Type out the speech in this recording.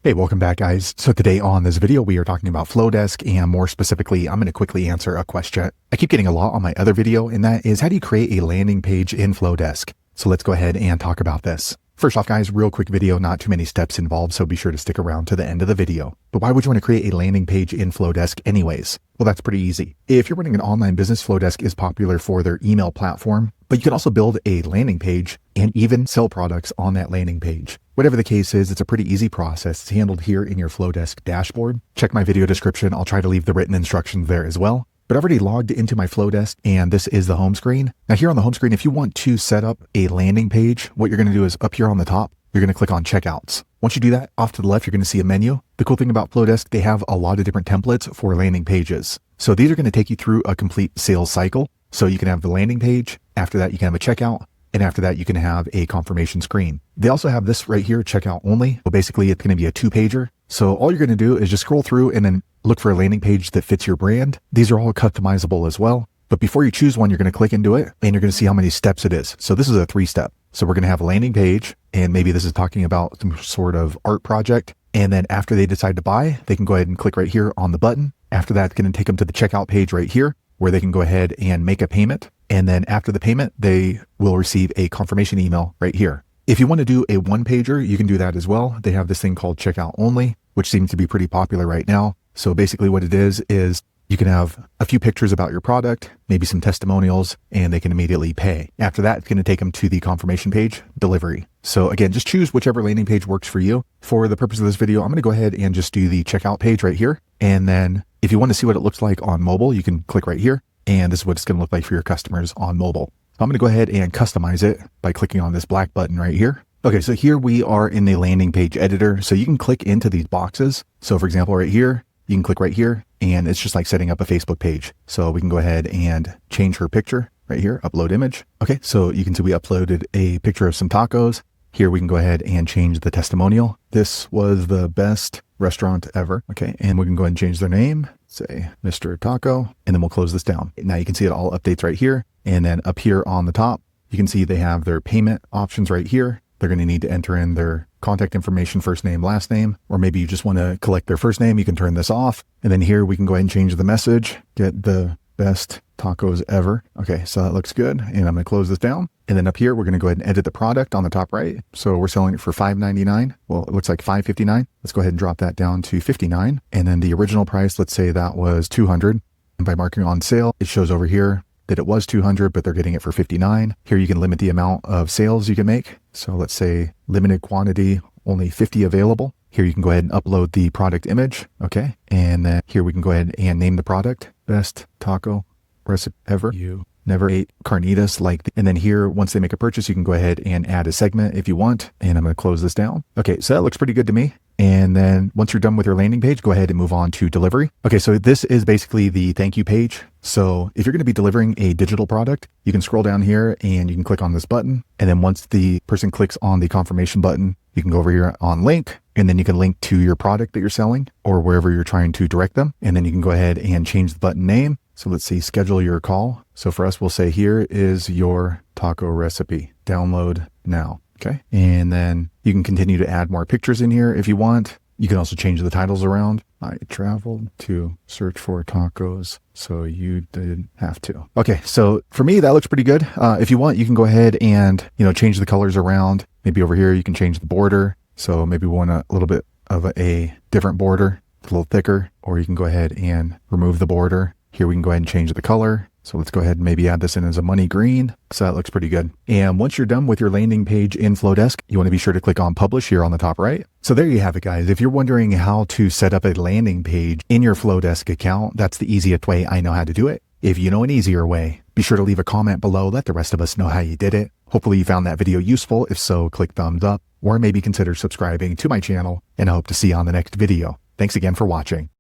Hey, welcome back guys. So today on this video, we are talking about Flodesk, and more specifically, I'm going to quickly answer a question I keep getting a lot on my other video, and that is, how do you create a landing page in Flodesk? So let's go ahead and talk about this. First off guys, real quick video, not too many steps involved, so be sure to stick around to the end of the video. But why would you want to create a landing page in Flodesk anyways? Well, that's pretty easy. If you're running an online business, Flodesk is popular for their email platform, but you can also build a landing page and even sell products on that landing page. Whatever the case is, it's a pretty easy process. It's handled here in your Flodesk dashboard. Check my video description. I'll try to leave the written instructions there as well. But I've already logged into my Flodesk, and this is the home screen. Now here on the home screen, if you want to set up a landing page, what you're going to do is up here on the top, you're going to click on checkouts. Once you do that, off to the left, you're going to see a menu. The cool thing about Flodesk, they have a lot of different templates for landing pages. So these are going to take you through a complete sales cycle. So you can have the landing page. After that, you can have a checkout. And after that, you can have a confirmation screen. They also have this right here, checkout only. Well, basically, it's going to be a 2-pager. So all you're going to do is just scroll through and then look for a landing page that fits your brand. These are all customizable as well. But before you choose one, you're going to click into it and you're going to see how many steps it is. So this is a 3-step. So we're going to have a landing page, and maybe this is talking about some sort of art project. And then after they decide to buy, they can go ahead and click right here on the button. After that, it's going to take them to the checkout page right here, where they can go ahead and make a payment. And then after the payment, they will receive a confirmation email right here. If you want to do a 1-pager, you can do that as well. They have this thing called checkout only, which seems to be pretty popular right now. So basically what it is you can have a few pictures about your product, maybe some testimonials, and they can immediately pay. After that, it's going to take them to the confirmation page, delivery. So again, just choose whichever landing page works for you. For the purpose of this video, I'm going to go ahead and just do the checkout page right here. And then if you want to see what it looks like on mobile, you can click right here. And this is what it's going to look like for your customers on mobile. So I'm going to go ahead and customize it by clicking on this black button right here. Okay, so here we are in the landing page editor. So you can click into these boxes. So for example, right here, you can click right here, and it's just like setting up a Facebook page. So we can go ahead and change her picture right here, upload image. Okay, so you can see we uploaded a picture of some tacos. Here we can go ahead and change the testimonial. This was the best restaurant ever. Okay, and we can go ahead and change their name, say Mr. Taco, and then we'll close this down. Now you can see it all updates right here. And then up here on the top, you can see they have their payment options right here. They're going to need to enter in their contact information, first name, last name, or maybe you just want to collect their first name. You can turn this off. And then here we can go ahead and change the message, get the best tacos ever. Okay, so that looks good. And I'm going to close this down. And then up here, we're going to go ahead and edit the product on the top right. So we're selling it for $5.99. Well, it looks like $5.59. Let's go ahead and drop that down to $59. And then the original price, let's say that was $200. And by marking on sale, it shows over here that it was $200, but they're getting it for $59. Here you can limit the amount of sales you can make. So let's say limited quantity, only 50 available. Here you can go ahead and upload the product image. Okay. And then here we can go ahead and name the product, best taco recipe ever. You never ate carnitas and then here, once they make a purchase, you can go ahead and add a segment if you want. And I'm going to close this down. Okay. So that looks pretty good to me. And then once you're done with your landing page, go ahead and move on to delivery. Okay, so this is basically the thank you page. So if you're going to be delivering a digital product, you can scroll down here and you can click on this button. And then once the person clicks on the confirmation button, you can go over here on link, and then you can link to your product that you're selling or wherever you're trying to direct them. And then you can go ahead and change the button name. So let's see, schedule your call. So for us, we'll say here is your taco recipe. Download now. Okay. And then you can continue to add more pictures in here if you want. You can also change the titles around. I traveled to search for tacos, so you didn't have to. Okay. So for me, that looks pretty good. If you want, you can go ahead and, change the colors around. Maybe over here, you can change the border. So maybe we want a little bit of a different border, a little thicker, or you can go ahead and remove the border. Here we can go ahead and change the color. So let's go ahead and maybe add this in as a money green. So that looks pretty good. And once you're done with your landing page in Flodesk, you want to be sure to click on publish here on the top right. So there you have it, guys. If you're wondering how to set up a landing page in your Flodesk account, that's the easiest way I know how to do it. If you know an easier way, be sure to leave a comment below. Let the rest of us know how you did it. Hopefully you found that video useful. If so, click thumbs up or maybe consider subscribing to my channel, and I hope to see you on the next video. Thanks again for watching.